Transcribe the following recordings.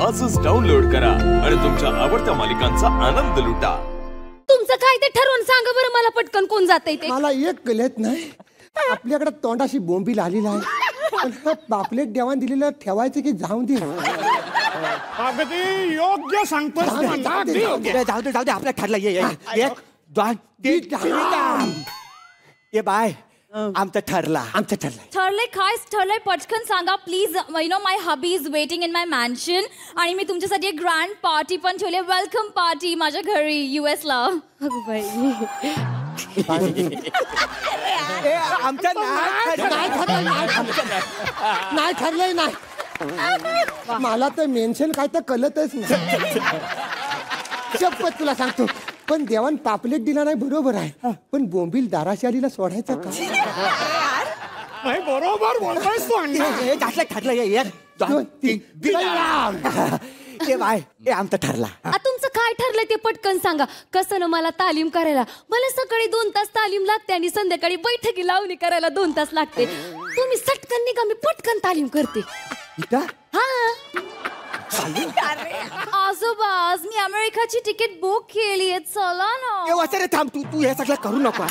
आजच डाउनलोड करा आणि तुमच्या आवडत्या मालिकांचा आनंद लुटा. तुमचं काय ते ठरवून सांगा बरं मला पटकन कोण जातंय ते. मला एक कळत नाही आपल्याकडे तोंडाशी बोंबील आलेला आहे पण हा पापलेट देवान दिलेलं ठेवायचं की जाऊन दे. अगदी योग्य सांगतोस. जाऊ दे आपलं ठरलं. एक दोन तीन ये बाय आमचं ठरलंय. ठरलंय काय ठरलंय पटकन सांगा please. You know my hubby is waiting in my mansion आणि मी तुमच्यासाठी एक ग्रँड पार्टी पण ठेवली. वेलकम पार्टी माझ्या घरी US ला. आमचं नाही ठरलंय नाही. मला तर मेन्शन काय तर कळतच नाही. शपथ तुला सांगतो पण देवान पापलेट दिला नाही बरोबर आहे पण बोंबील दाराशालीला सोडायचं का. नाही बरोबर बोलतोयस तू. ठरलं एक दोन तीन ये बाय आमचं ठरला. तुमचं काय ठरलंय ते पटकन सांगा. कसं ना मला तालीम करायला मला सकाळी 2 तास तालीम लागते आणि संध्याकाळी बैठकी लावणी करायला 2 तास लागते. तुम्ही सटकन निघा मी पटकन तालीम करते. आजोबा आज मी अमेरिकाची तिकीट बुक केली आहे चला ना. थांब तू हे सगळं करू नको.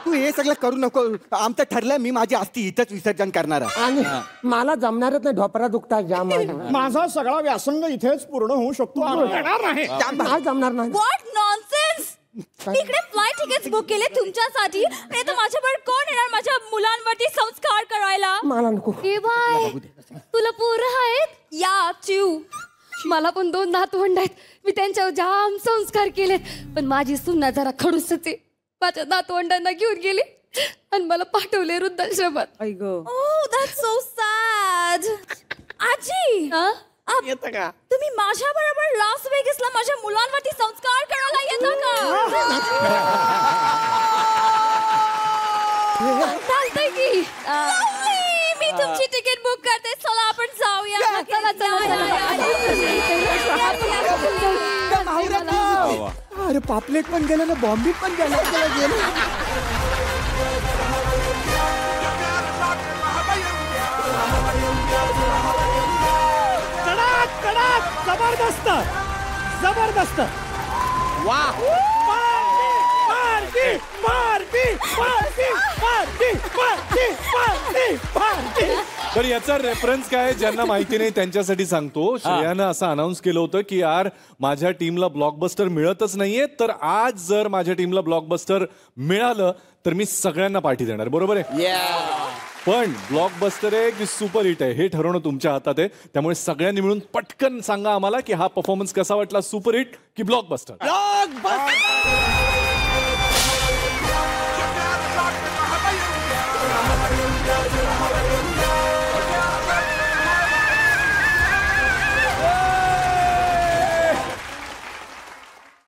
तू हे सगळं करू नको. आमचं ठरलंय मी माझी अस्थि इथंच विसर्जन करणार आहे. आणि मला जमणारच नाही ढोपरा दुखता जाम. माझा सगळा व्यासंग इथेच पूर्ण होऊ शकतो. नाही जमणार नाही. What nonsense. इकडे फ्लाइट तिकीट्स बुक केले तुमच्यासाठी. नाही तर माझ्यावर कोण येणार माझ्या मुलांवरती संस्कार करायला. मला नको. ए बाय तुला पोरं आहेत या चिव. मला पण 2 नातवंड आहेत. मी त्यांच्यावर जाम संस्कार केलेत पण माझी सुना जरा खडूसच आहे. माझ्या नातवंडांना घेऊन गेली आणि मला पाठवले वृद्धाश्रमात. ओह दॅट्स सो सॅड. आजी येतं का तुम्ही माझ्या बरोबर लास वेगसला माझ्या मुलांवरती संस्कार करायला येता का. चालतंय की मी तुमची तिकीट बुक करते. चला आपण जाऊया. अरे पापलेट पण गेलं ना बॉम्बी पण गेलं. जबरदस्त जबरदस्त. वा party party party party party party party. तर याचा रेफरन्स काय ज्यांना माहिती नाही त्यांच्यासाठी सांगतो. श्रेयानं असं अनाऊन्स केलं होतं की यार माझ्या टीमला ब्लॉकबस्टर मिळतच नाहीये तर आज जर माझ्या टीमला ब्लॉकबस्टर मिळालं तर मी सगळ्यांना पार्टी देणार. बरोबर आहे. पण ब्लॉकबस्टर आहे की सुपर हिट आहे हे ठरवणं तुमच्या हातात आहे. त्यामुळे सगळ्यांनी मिळून पटकन सांगा आम्हाला की हा परफॉर्मन्स कसा वाटला. सुपर हिट की ब्लॉकबस्टर.